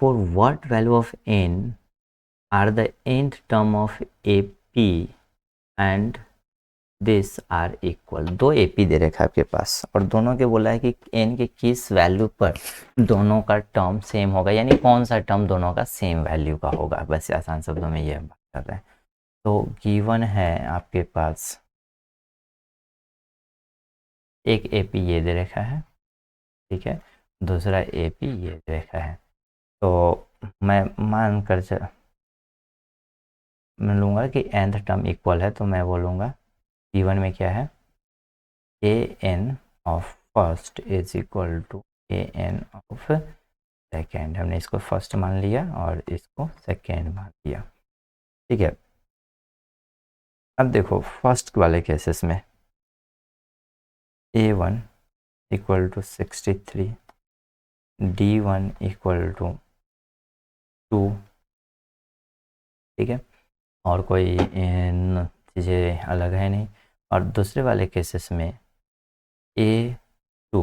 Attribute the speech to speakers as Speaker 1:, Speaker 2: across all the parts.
Speaker 1: for what value of n are the nth term of AP and this are equal. दो AP दे रखा है आपके पास और दोनों के बोला है कि n के किस वैल्यू पर दोनों का टर्म सेम होगा, यानी कौन सा टर्म दोनों का सेम वैल्यू का होगा। बस आसान शब्दों में ये बात कर रहे हैं। तो गिवन है आपके पास एक AP ये दे रखा है, ठीक है, दूसरा AP ये दे रखा है। तो मैं मैं लूँगा कि nth टर्म इक्वल है, तो मैं बोलूँगा गिवन में क्या है, an of first is equal to an of second. हमने इसको फर्स्ट मान लिया और इसको सेकेंड मान लिया, ठीक है। अब देखो फर्स्ट वाले केसेस में a1 equal to 63, d1 equal to 2, ठीक है, और कोई चीज़ें अलग है नहीं। और दूसरे वाले केसेस में a2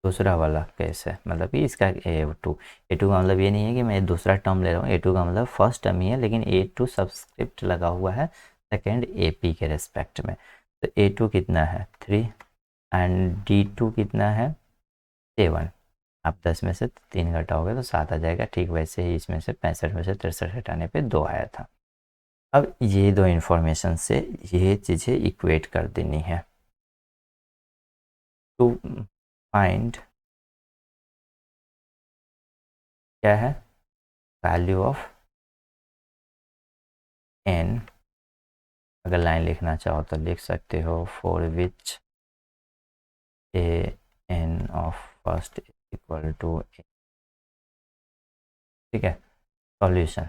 Speaker 1: दूसरा वाला केस है, मतलब कि इसका a2 का मतलब ये नहीं है कि मैं दूसरा टर्म ले रहा हूँ, a2 का मतलब फर्स्ट टर्म ही है, लेकिन a2 सबस्क्रिप्ट लगा हुआ है सेकेंड AP के रेस्पेक्ट में। तो a2 कितना है 3 एंड d2 कितना है 7। आप 10 में से 3 घटाओगे तो 7 आ जाएगा। ठीक वैसे ही इसमें से 65 में से 63 हटाने पे 2 आया था। अब ये दो इन्फॉर्मेशन से ये चीज़ें इक्वेट कर देनी है टू फाइंड क्या है वैल्यू ऑफ n। अगर लाइन लिखना चाहो तो लिख सकते हो for which an of first equal to, ठीक है। सॉल्यूशन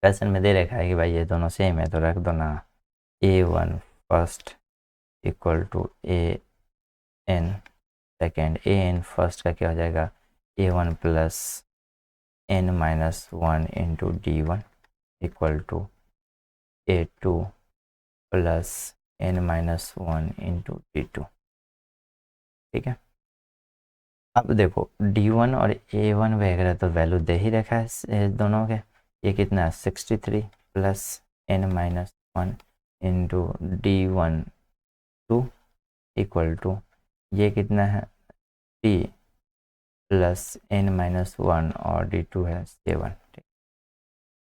Speaker 1: क्वेश्चन में दे रखा है कि भाई ये दोनों सेम है, तो रख दो ना a1 first equal to an second. an first का क्या हो जाएगा a1 plus n minus 1 into d1 equal to a2 plus n minus 1 into d2, ठीक है। अब देखो d1 और a1 वगैरह तो वैल्यू दे ही रखा है दोनों के। ये कितना है 63 plus n minus 1 into d1 2 equal to ये कितना है 3 प्लस n माइनस 1 और d2 है 7, ठीक।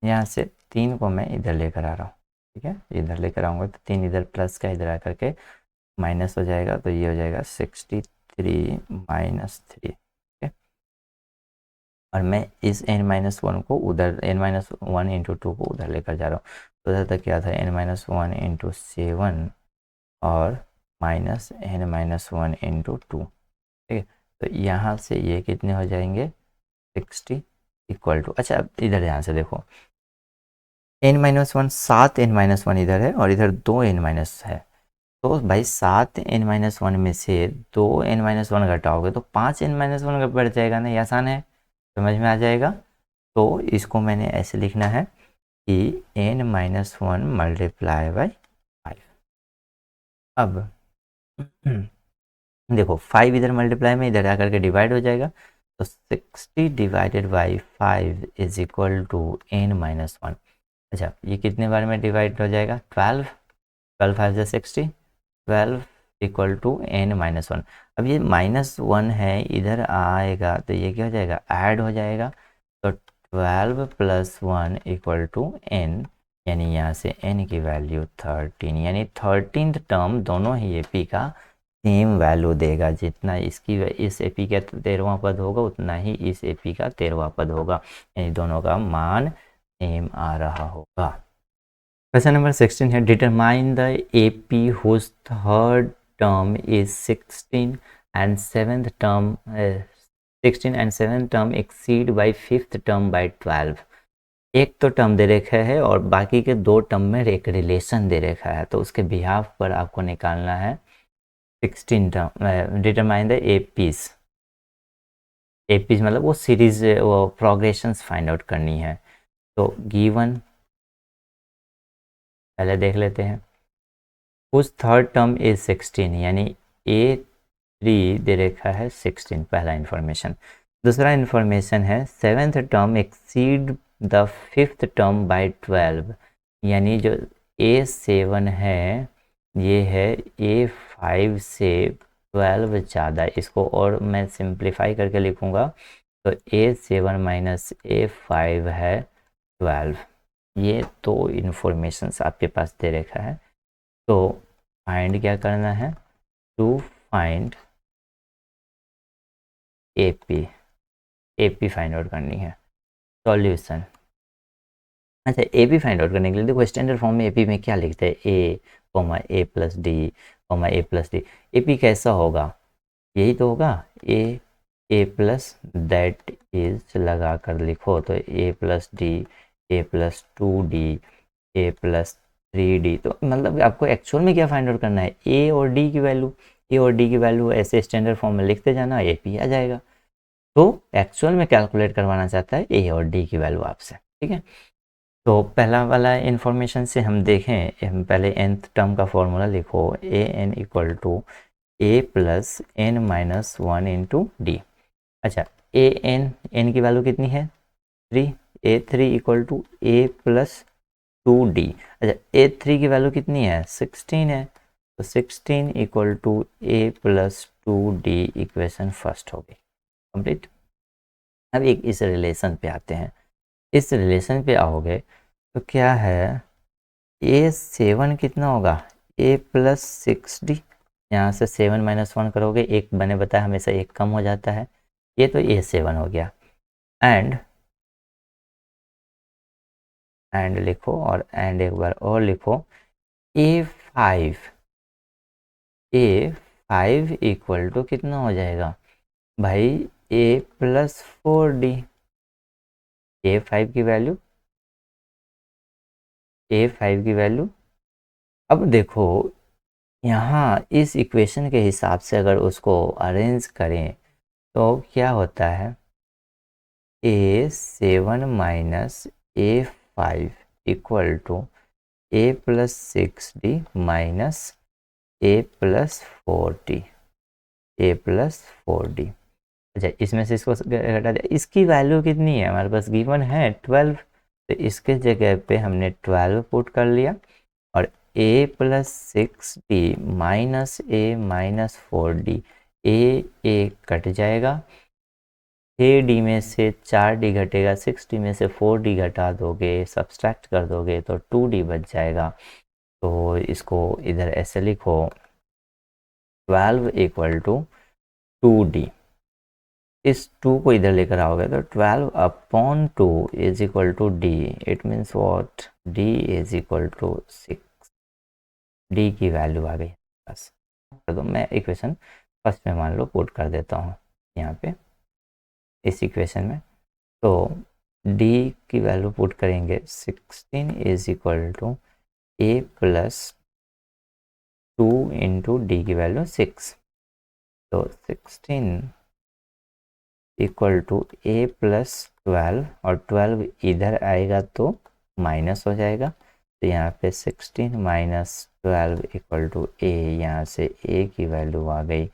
Speaker 1: यहाँ से 3 को मैं इधर लेकर आ रहा हूँ, ठीक है, इधर लेकर आऊँगा तो 3 इधर प्लस का इधर आकर के माइनस हो जाएगा, तो ये हो जाएगा 63 माइनस 3, ठीक है। और मैं इस n माइनस 1 को उधर n माइनस 1 इंटू 2 को उधर लेकर जा रहा हूँ, तो उधर तक क्या था n माइनस 1 इंटू 7 और माइनस n माइनस 1 इंटू 2, ठीक है। तो यहाँ से ये कितने हो जाएंगे 60 इक्वल टू, अच्छा अब इधर ध्यान से देखो n माइनस 1 7 n माइनस 1 इधर है और इधर 2 n माइनस है। तो भाई 7 n माइनस 1 में से 2 n माइनस 1 घटाओगे तो 5 n माइनस 1 बढ़ जाएगा ना, ये आसान है, समझ में आ जाएगा। तो इसको मैंने ऐसे लिखना है कि n माइनस 1 मल्टीप्लाई बाई 5। अब देखो 5 इधर मल्टीप्लाई में इधर आकर के डिवाइड हो जाएगा, तो 60 divided by 5 is equal to n minus 1। अच्छा ये कितने बार में डिवाइड हो जाएगा 12, 12 5 60, 12 इक्वल टू n माइनस 1। अब ये माइनस 1 है इधर आएगा तो ये क्या हो जाएगा ऐड हो जाएगा, तो 12 प्लस 1 इक्वल टू n, यानी यहाँ से n की वैल्यू 13, यानी 13th टर्म दोनों ही AP का सेम वैल्यू देगा। जितना इसकी इस AP का 13वां पद होगा उतना ही इस AP का 13वां पद होगा, यानी दोनों का मान सेम आ रहा होगा। क्वेश्चन नंबर 16 है determine the AP whose third term is 16 and seventh term exceed by fifth term by 12। एक तो टर्म दे रखा है और बाकी के दो टर्म में एक रिलेशन दे रखा है, तो उसके बिहाफ पर आपको निकालना है 16 टर्म। डिटरमाइन द एपीज मतलब वो सीरीज वो प्रोग्रेशंस फाइंड आउट करनी है। तो गिवन पहले देख लेते हैं, उस थर्ड टर्म इज 16, यानी A3 दे रखा है 16, पहला इंफॉर्मेशन। दूसरा इन्फॉर्मेशन है 7th term exceed the 5th term by 12, यानी जो A7 है ये है A5 से 12 ज़्यादा। इसको और मैं सिंप्लीफाई करके लिखूँगा तो A7 माइनस A5 है 12। ये दो इन्फॉर्मेशंस आपके पास दे रखा है। तो फाइंड क्या करना है, to find AP find out करनी है। सॉल्यूशन, अच्छा AP फाइंड आउट करने के लिए देखो स्टैंडर्ड फॉर्म में AP में क्या लिखते हैं, A प्लस डी, AP कैसा होगा, यही तो होगा ए प्लस दैट इज लगा कर लिखो तो A+D, A+2D, A+3D। तो मतलब आपको एक्चुअल में क्या फाइंड आउट करना है, ए और डी की वैल्यू ऐसे स्टैंडर्ड फॉर्म में लिखते जाना, AP आ जाएगा। तो एक्चुअल में कैलकुलेट करवाना चाहता है A और D की वैल्यू आपसे, ठीक है। तो पहला वाला इन्फॉर्मेशन से हम देखें, हम पहले nth टर्म का फॉर्मूला लिखो, AN equal to A+n-1 into d. अच्छा एन की वैल्यू कितनी है 3, A3 इक्वल टू A+2D। अच्छा A3 की वैल्यू कितनी है 16 है, तो 16 equal to A+2D equation first हो गई कंप्लीट। अब एक इस रिलेशन पे आते हैं, इस रिलेशन पे आओगे तो क्या है, A7 कितना होगा A+6D, यहाँ से 7-1 करोगे, एक मैंने बताया हमेशा एक कम हो जाता है, ये तो A7 हो गया। एंड लिखो और एंड एक बार और लिखो, A5, A5 इक्वल टू कितना हो जाएगा भाई A+4D। A5 की वैल्यू, A5 की वैल्यू, अब देखो यहाँ इस इक्वेशन के हिसाब से अगर उसको अरेंज करें तो क्या होता है, A7 minus A5 equal to A+6D minus A+4D, A+4D। अच्छा इसमें से इसको घटा दिया, इसकी वैल्यू कितनी है हमारे पास गिवन है 12, तो इसके जगह पे हमने 12 पुट कर लिया और A+6D minus A-4D, A cut जाएगा, 6D में से 4D घटेगा, 6D में से 4D घटा दोगे, सब्सट्रैक्ट कर दोगे तो 2D बच जाएगा। तो इसको इधर ऐसे लिखो 12 इक्वल टू 2D, इस 2 को इधर लेकर आओगे तो 12/2 is equal to D। It means what, D is equal to 6, D की वैल्यू आ गई बस। तो मैं इक्वेशन फर्स्ट में मान लो पुट कर देता हूँ यहाँ पे इस इक्वेशन में, तो D की वैल्यू पुट करेंगे 16 is equal to A+2 into d की वैल्यू 6, तो 16 इक्वल टू A+12 और 12 इधर आएगा तो माइनस हो जाएगा, तो यहाँ पे 16 माइनस 12 इक्वल टू A, यहाँ से A की वैल्यू आ गई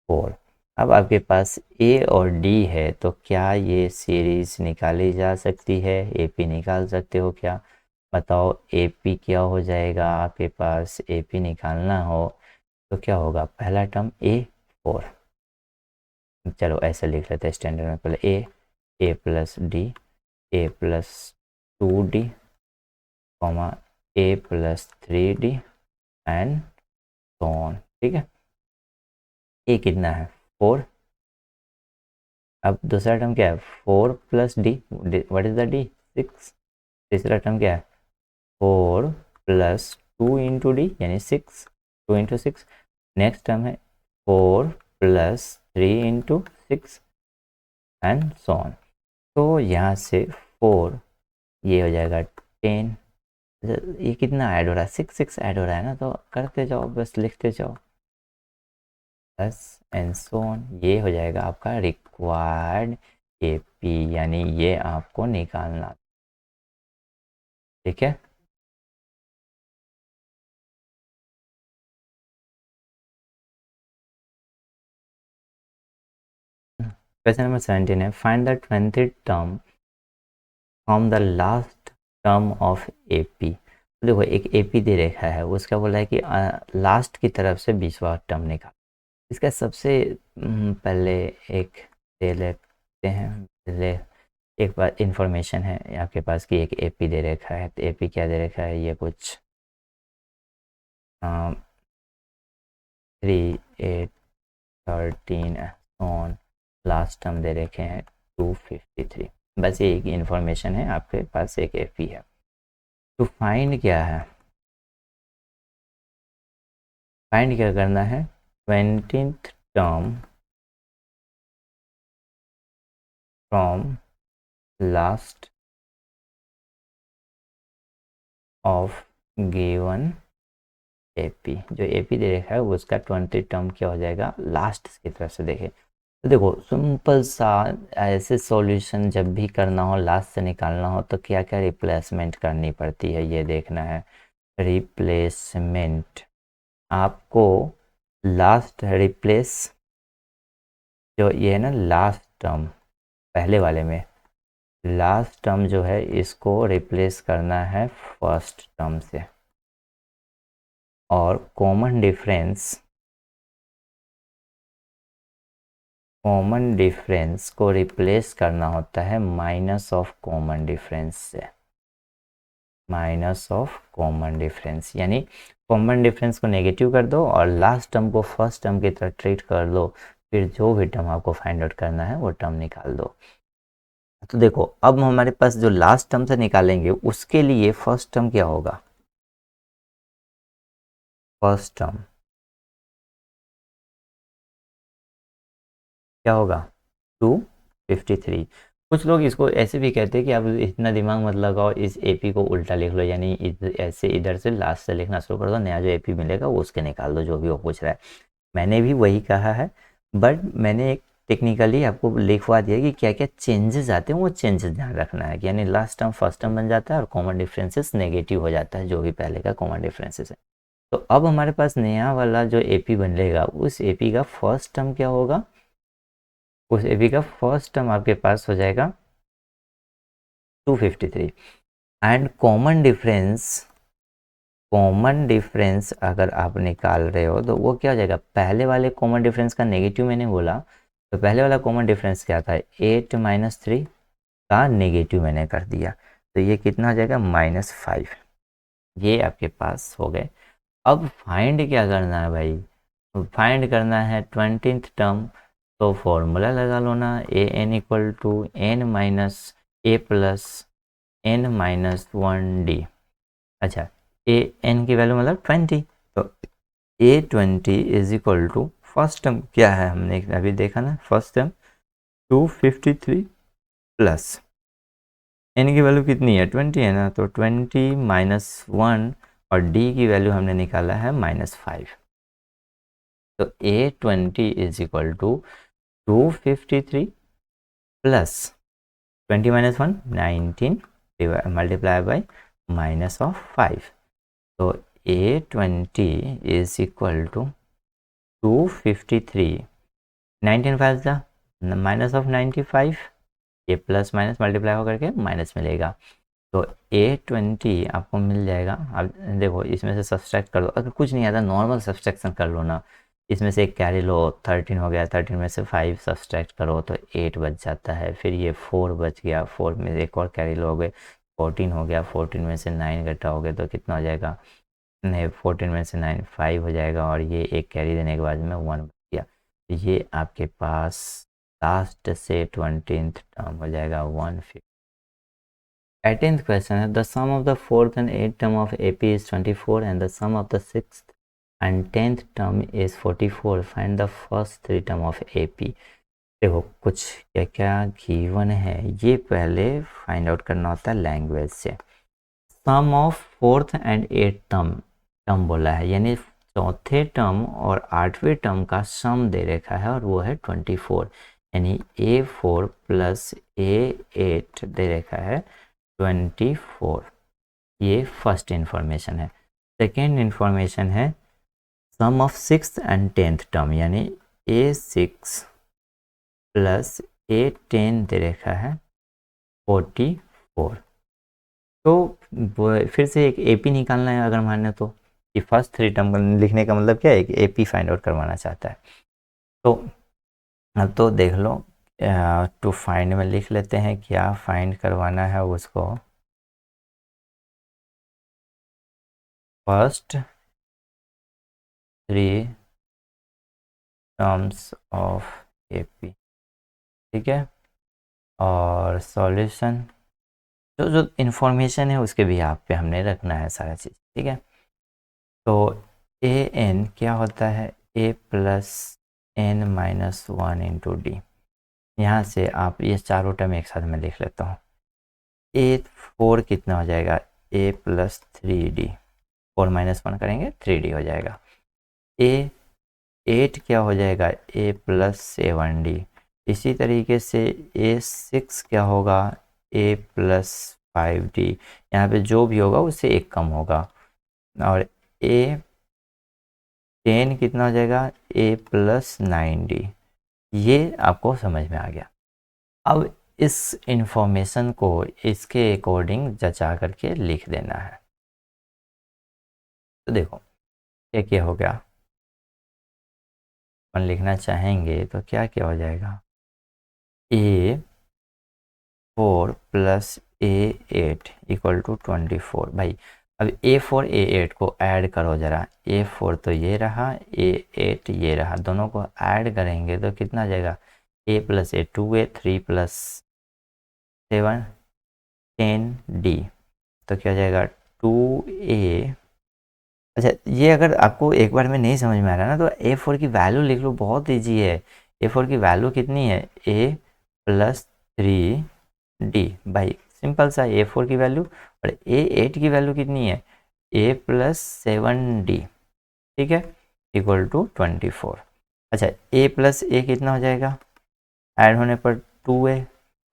Speaker 1: 4। अब आपके पास A और D है तो क्या ये सीरीज निकाली जा सकती है, AP निकाल सकते हो क्या, बताओ AP क्या हो जाएगा, आपके पास AP निकालना हो तो क्या होगा, पहला टर्म A4, चलो ऐसे लिख लेते हैं स्टैंडर्ड में, पहले A+D, A+2D, A+3D and so on, ठीक है। ए कितना है 4, अब दूसरा टर्म क्या है 4+D, what is the D 6, तीसरा टर्म क्या है 4+2 इंटू डी यानी 6, 2 इंटू 6, नेक्स्ट टर्म है 4+3 इंटू 6 एंड सो ऑन। तो यहाँ से 4 ये हो जाएगा 10, ये कितना ऐड हो रहा है 6 ऐड हो रहा है ना, तो करते जाओ बस लिखते जाओ बस एंड सो ऑन, ये हो जाएगा आपका रिक्वायर्ड AP, यानी ये आपको निकालना, ठीक है। क्वेश्चन नंबर 17 है, find the 20th term from the last term of AP. तो देखो एक एपी दे रखा है, उसका बोला है कि लास्ट की तरफ से 20वां टर्म निकाल। इसका सबसे पहले एक दे लेते हैं, पहले एक बार इंफॉर्मेशन है आपके पास कि एक एपी दे रखा है। तो एपी क्या दे रखा है, ये कुछ 3 8 13 ऑन लास्ट टर्म दे रखे हैं 253। बस ये एक इंफॉर्मेशन है, आपके पास एक एपी है। तो फाइंड क्या है, फाइंड क्या करना है, 20th term from last of given AP. जो एपी दे रखा है उसका 20 टर्म क्या हो जाएगा, लास्ट की तरफ से देखें। तो देखो सिंपल सा, ऐसे सॉल्यूशन जब भी करना हो, लास्ट से निकालना हो, तो क्या क्या रिप्लेसमेंट करनी पड़ती है ये देखना है। रिप्लेसमेंट आपको लास्ट रिप्लेस, जो ये है ना लास्ट टर्म, पहले वाले में लास्ट टर्म जो है इसको रिप्लेस करना है फर्स्ट टर्म से, और कॉमन डिफरेंस को रिप्लेस करना होता है माइनस ऑफ कॉमन डिफरेंस से। माइनस ऑफ कॉमन डिफरेंस यानी कॉमन डिफरेंस को नेगेटिव कर दो और लास्ट टर्म को फर्स्ट टर्म की तरह ट्रीट कर लो, फिर जो भी टर्म आपको फाइंड आउट करना है वो टर्म निकाल दो। तो देखो अब हमारे पास जो लास्ट टर्म से निकालेंगे उसके लिए फर्स्ट टर्म क्या होगा, फर्स्ट टर्म क्या होगा 253। कुछ लोग इसको ऐसे भी कहते हैं कि आप इतना दिमाग मत लगाओ, इस एपी को उल्टा लिख लो, यानी ऐसे इधर से लास्ट से लिखना शुरू कर दो, नया जो एपी मिलेगा वो उसके निकाल दो, जो भी वो पूछ रहा है। मैंने भी वही कहा है, बट मैंने एक टेक्निकली आपको लिखवा दिया कि क्या क्या चेंजेस आते हैं, वो चेंजेस ध्यान रखना है कि यानी लास्ट टर्म फर्स्ट टर्म बन जाता है और कॉमन डिफरेंसेस नेगेटिव हो जाता है, जो भी पहले का कॉमन डिफरेंसेस है। तो अब हमारे पास नया वाला जो एपी बनेगा उस एपी का फर्स्ट टर्म क्या होगा, उस एपी का फर्स्ट टर्म आपके पास हो जाएगा 253। एंड कॉमन डिफरेंस अगर आप निकाल रहे हो तो वो क्या हो जाएगा, पहले वाले कॉमन डिफरेंस का नेगेटिव मैंने बोला, तो पहले वाला कॉमन डिफरेंस क्या था, 8 - 3 का नेगेटिव मैंने कर दिया, तो ये कितना हो जाएगा -5। ये आपके पास हो गए। अब फाइंड क्या करना है भाई, फाइंड करना है 20th टर्म। तो फॉर्मूला लगा लो ना, an = n - a + n - 1d। अच्छा, ए एन की वैल्यू मतलब 20, तो A20 = फर्स्ट टर्म क्या है, हमने अभी देखा ना, फर्स्ट टर्म 253 प्लस एन की वैल्यू कितनी है 20 है ना, तो 20 - 1 और डी की वैल्यू हमने निकाला है -5। तो A20 = 253 प्लस 20 - 1 19 मल्टीप्लाई बाई -5। तो A20 = 253, 19 5 ज़ा -95, ये प्लस माइनस मल्टीप्लाई होकर के माइनस मिलेगा। तो A20 आपको मिल जाएगा। अब देखो इसमें से सब्सट्रैक्ट कर दो, अगर कुछ नहीं आता नॉर्मल सब्सट्रैक्शन कर लो ना, इसमें से एक कैरी लो, 13 हो गया, 13 में से 5 सब्सट्रैक्ट करो तो 8 बच जाता है, फिर ये 4 बच गया, 4 में एक और कैरी लोगे 14 हो गया, 14 में से 9 घटाओगे तो कितना हो जाएगा, नहीं 14 में से 9 5 हो जाएगा, और ये एक कैरी देने के बाद में 1 बच गया। तो ये आपके पास लास्ट से 20th टर्म हो जाएगा 150। 18th क्वेश्चन है, the sum of the 4th and 8th term of AP is 24 and the sum of the 6th and 10th term is 44, find the first 3 term of AP। देखो कुछ क्या क्या given है, ये पहले फाइंड आउट करना होता है लैंग्वेज से। सम of 4th and 8th term बोला है, यानी चौथे टर्म और 8वें टर्म का सम दे रखा है और वो है 24, यानी A4 + A8 दे रखा है 24। ये फर्स्ट इंफॉर्मेशन है। सेकेंड इंफॉर्मेशन है सम of 6th and 10th term, यानी A6 + A10 दे रखा है 44। तो फिर से एक AP निकालना है अगर माने तो, कि फर्स्ट 3 टर्म लिखने का मतलब क्या है कि AP फाइंड आउट करवाना चाहता है। तो अब तो देख लो, टू फाइंड में लिख लेते हैं क्या फाइंड करवाना है उसको। फर्स्ट 3 टर्म्स ऑफ AP, ठीक है। और सॉल्यूशन जो जो इन्फॉर्मेशन है उसके भी आप पे हमने रखना है सारा चीज़, ठीक है। तो AN क्या होता है, A+N-1 इंटू डी। यहाँ से आप ये चारों टर्म एक साथ में लिख लेता हूँ। A4 कितना हो जाएगा, A+3D, 4-1 करेंगे 3D हो जाएगा। A8 क्या हो जाएगा, A+7D। इसी तरीके से A6 क्या होगा, A+5D। यहाँ पे जो भी होगा उससे एक कम होगा। और A10 कितना हो जाएगा, A+9D। ये आपको समझ में आ गया। अब इस इंफॉर्मेशन को इसके अकॉर्डिंग जचा करके लिख देना है। तो देखो ये क्या हो गया, अपन लिखना चाहेंगे तो क्या क्या हो जाएगा, A4 + A8 इक्वल टू 24। भाई अब A4 A8 को ऐड करो ज़रा। A4 तो ये रहा, A8 ये रहा, दोनों को ऐड करेंगे तो कितना आ जाएगा, A+A 2A, 3+7 10D। तो क्या हो जाएगा 2A। अच्छा, ये अगर आपको एक बार में नहीं समझ में आ रहा ना तो A4 की वैल्यू लिख लो, बहुत ईजी है। A4 की वैल्यू कितनी है, A+3D। भाई सिंपल सा A4 की वैल्यू। और A8 की वैल्यू कितनी है, A+7D, ठीक है, इक्वल टू 24। अच्छा A+A कितना हो जाएगा, ऐड होने पर 2A,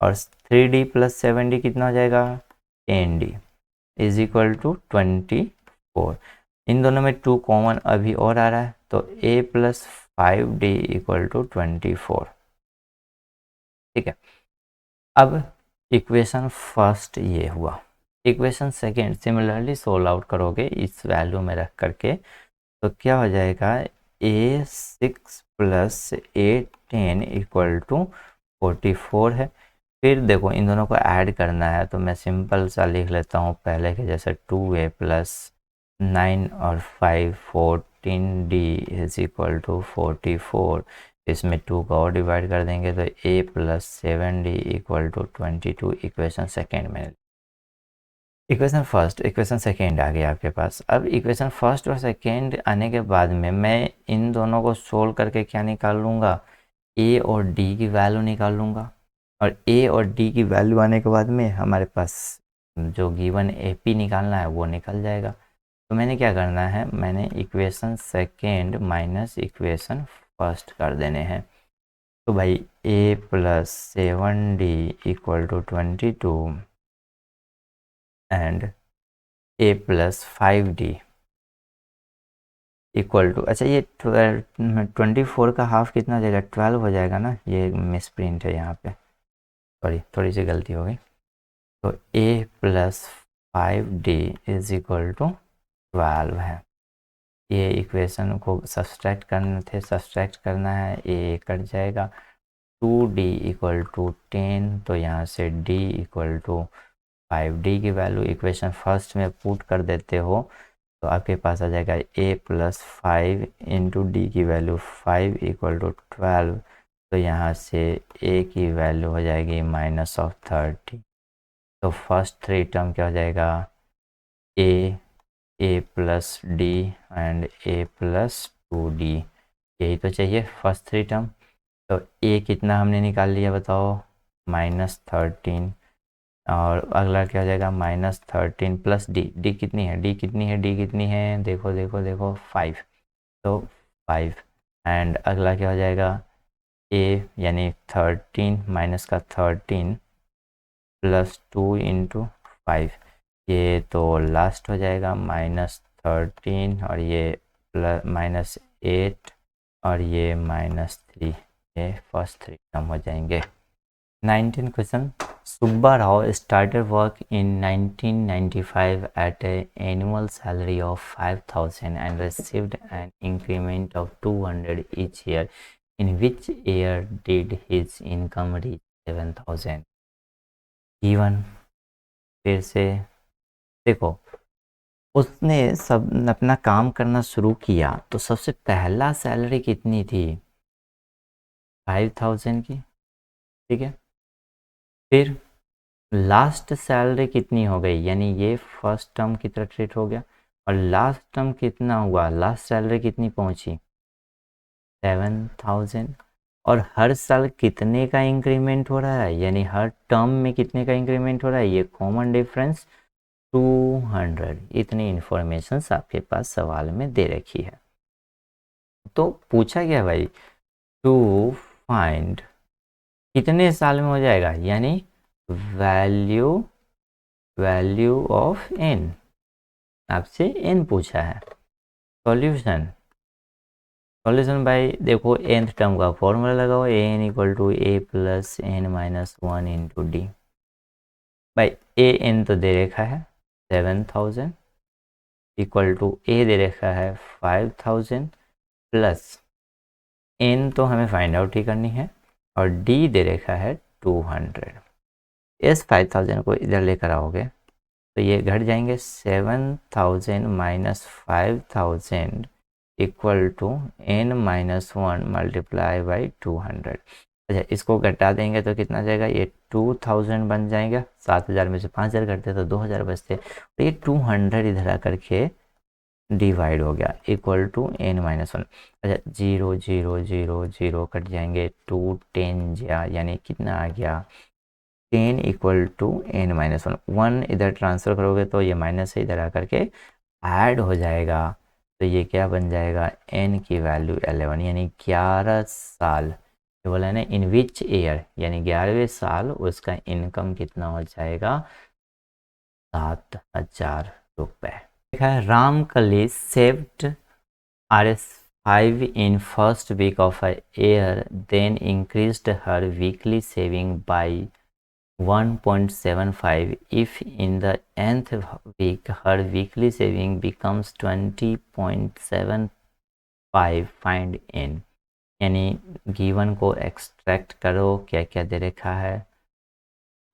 Speaker 1: और 3D+7D कितना हो जाएगा, 10D इज इक्वल टू 24। इन दोनों में 2 कॉमन अभी और आ रहा है, तो A+5D इक्वल टू 24, ठीक है। अब इक्वेशन फर्स्ट ये हुआ। Equation second similarly solve out करोगे इस वैल्यू में रख करके, तो क्या हो जाएगा, A6 + A10 इक्वल टू 44 है। फिर देखो इन दोनों को ऐड करना है, तो मैं सिंपल सा लिख लेता हूँ पहले के जैसे 2A + 9 और 5 14D इज इक्वल टू 44। इसमें 2 का और डिवाइड कर देंगे तो A+7D equal to 22। Equation second में, इक्वेशन फर्स्ट इक्वेशन सेकेंड आ गया आपके पास। अब इक्वेशन फर्स्ट और सेकेंड आने के बाद में मैं इन दोनों को सोल्व करके क्या निकाल लूँगा, A और D की वैल्यू निकाल लूँगा। और A और D की वैल्यू आने के बाद में हमारे पास जो गिवन AP निकालना है वो निकल जाएगा। तो मैंने क्या करना है, मैंने equation second minus equation first कर देने हैं। तो भाई A+7D equal to 22 and A+5D equal to, अच्छा ये 24 का हाफ कितना हो जाएगा, 12 हो जाएगा ना, ये मिस प्रिंट है यहाँ पे, सॉरी थोड़ी सी गलती हो गई। तो A+5D इज इक्वल टू 12 है। ये इक्वेशन को सब्सट्रैक्ट करने थे, सब्सट्रैक्ट करना है, ए कट जाएगा। 2D इक्वल टू 10, तो यहाँ से D इक्वल टू 5D की वैल्यू इक्वेशन फर्स्ट में पुट कर देते हो तो आपके पास आ जाएगा A+5 इंटू डी की वैल्यू 5 इक्वल टू 12। तो यहाँ से A की वैल्यू हो जाएगी -30। तो फर्स्ट 3 टर्म क्या हो जाएगा, A+D एंड A+2D। यही तो चाहिए फर्स्ट 3 टर्म। तो A कितना हमने निकाल लिया बताओ, -13। और अगला क्या हो जाएगा, -13 प्लस D। D कितनी है, D कितनी है, D कितनी है, देखो देखो देखो 5। तो 5 एंड अगला क्या हो जाएगा, A यानी 13 माइनस का 13 +2 इंटू 5। ये तो लास्ट हो जाएगा -13 और ये -8 और ये -3। ये फर्स्ट 3 टर्म हो जाएंगे। 19 question. Subba Rao started work in 1995 at an annual salary of 5,000 and received an increment of 200 each year. In which year did his income reach 7,000? Given, फिर से देखो, उसने सब अपना काम करना शुरू किया तो सबसे पहला सैलरी कितनी थी? 5,000 की, ठीक है। फिर लास्ट सैलरी कितनी हो गई, यानी ये फर्स्ट टर्म की तरह ट्रीट हो गया, और लास्ट टर्म कितना हुआ, लास्ट सैलरी कितनी पहुंची? 7,000। और हर साल कितने का इंक्रीमेंट हो रहा है, यानी हर टर्म में कितने का इंक्रीमेंट हो रहा है, ये कॉमन डिफरेंस 200। इतनी इंफॉर्मेशन आपके पास सवाल में दे रखी है। तो पूछा गया भाई टू फाइंड कितने साल में हो जाएगा, यानी वैल्यू वैल्यू ऑफ एन, आपसे एन पूछा है। सॉल्यूशन भाई देखो, nth टर्म का फॉर्मूला लगाओ, a n equal to a plus n minus 1 into d. भाई ए एन तो दे रखा है 7,000 इक्वल टू ए दे रखा है 5,000 प्लस एन तो हमें फाइंड आउट ही करनी है, और डी दे रखा है 200। इस 5,000 को इधर लेकर आओगे तो ये घट जाएंगे, 7,000 minus 5,000 equal to n minus 1 multiply by 200। अच्छा, इसको घटा देंगे तो कितना जाएगा, ये 2,000 बन जाएगा, 7,000 में से 5,000 घटते तो 2,000 बचते, तो ये 200 इधर आकर के डिवाइड हो गया, इक्वल टू n माइनस 1। अच्छा, 0 0 0 0 कट जाएंगे, 2 10 जा, यानी कितना आ गया 10 इक्वल टू n माइनस 1। 1 इधर ट्रांसफ़र करोगे तो ये माइनस से इधर आकर के ऐड हो जाएगा, तो ये क्या बन जाएगा, n की वैल्यू 11, यानी 11 साल। ये बोला है ना, इन विच ईयर, यानी 11वें साल उसका इनकम कितना हो जाएगा, 7,000 रुपये। देखा है, राम कली saved RS5 in first week of a year, then increased her weekly saving by 1.75. If in the nth week her weekly saving becomes 20.75, find n। यानी गिवन को एक्सट्रैक्ट करो, क्या क्या दे रखा है।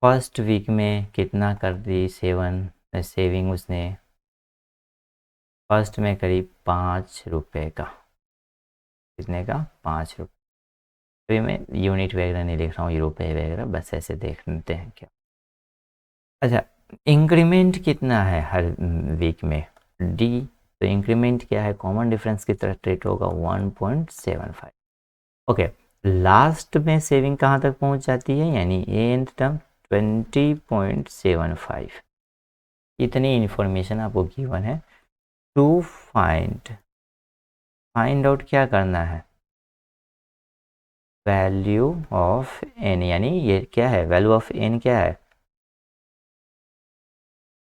Speaker 1: फर्स्ट वीक में कितना कर दी सेविंग उसने, फर्स्ट में करीब 5 रुपये का, कितने का, 5 रुपये। अभी मैं यूनिट वगैरह नहीं लिख रहा हूँ, रुपये वगैरह, बस ऐसे देख लेते हैं क्या। अच्छा, इंक्रीमेंट कितना है हर वीक में, डी, तो इंक्रीमेंट क्या है, कॉमन डिफरेंस की तरह ट्रीट होगा, 1.75। ओके, लास्ट में सेविंग कहाँ तक पहुँच जाती है, यानी एंड टर्म 20.75। इतनी इन्फॉर्मेशन आपको गिवन है। टू फाइंड आउट क्या करना है, वैल्यू ऑफ एन, यानी ये क्या है, वैल्यू ऑफ एन क्या है,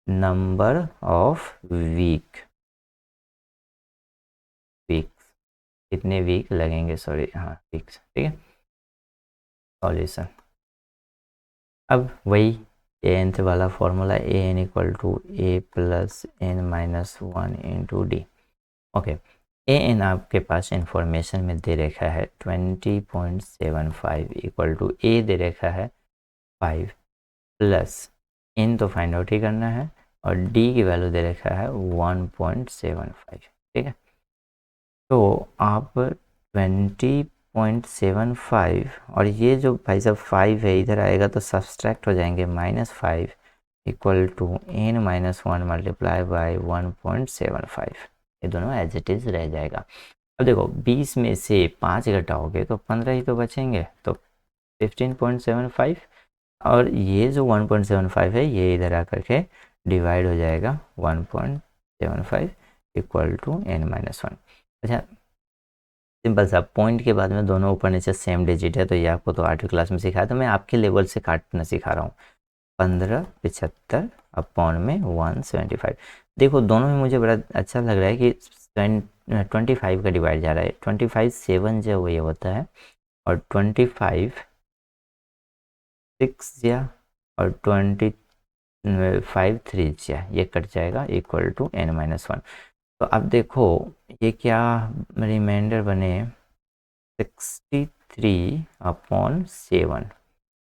Speaker 1: नंबर ऑफ वीक्स, कितने वीक लगेंगे, सॉरी हाँ वीक्स, ठीक है। सॉल्यूशन, अब वही एनथ वाला formula, a n equal to a plus n minus 1 into d. Okay, a n आपके पास इंफॉर्मेशन में दे रखा है 20.75 इक्वल टू ए दे रखा है 5 प्लस एन तो फाइंड आउट ही करना है, और डी की वैल्यू दे रखा है 1.75, ठीक है। तो आप 20.75 और ये जो भाई साहब 5 है इधर आएगा तो सब्सट्रैक्ट हो जाएंगे, -5 equal to n minus 1 multiply by 1.75, ये दोनों एज इट इज़ रह जाएगा। अब देखो 20 में से 5 घटाओगे तो 15 ही तो बचेंगे, तो 15.75, और ये जो 1.75 है ये इधर आकर के डिवाइड हो जाएगा 1.75 इक्वल टू n माइनस 1। अच्छा, सिंपल सा, पॉइंट के बाद में दोनों ऊपर नीचे सेम डिजिट है, तो ये आपको तो 8वीं क्लास में सिखाया, तो मैं आपके लेवल से काटना सिखा रहा हूँ। 1575 अपॉन में 175, देखो दोनों में मुझे बड़ा अच्छा लग रहा है कि 25 का डिवाइड जा रहा है, 25 7 जो ये होता है, और 25 6 या और 25 3 या ये कट जाएगा इक्वल टू n-1। तो अब देखो ये क्या रिमाइंडर बने 63/7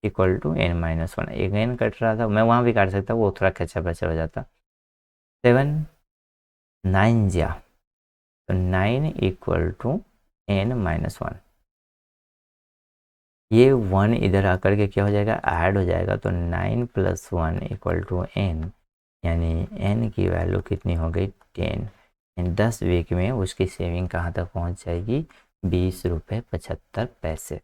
Speaker 1: equal to n-1। Again cut रहा था, मैं वहाँ भी काट सकता, वो थोड़ा खचा बचा हो जाता। 7 9 जा तो 9 इक्वल टू n-1। ये 1 इधर आकर के क्या हो जाएगा, ऐड हो जाएगा, तो 9 + 1 इक्वल टू n, यानी n की वैल्यू कितनी हो गई 10। 10 वीक में उसकी सेविंग कहाँ तक पहुँच जाएगी, 20 रुपये 75 पैसे।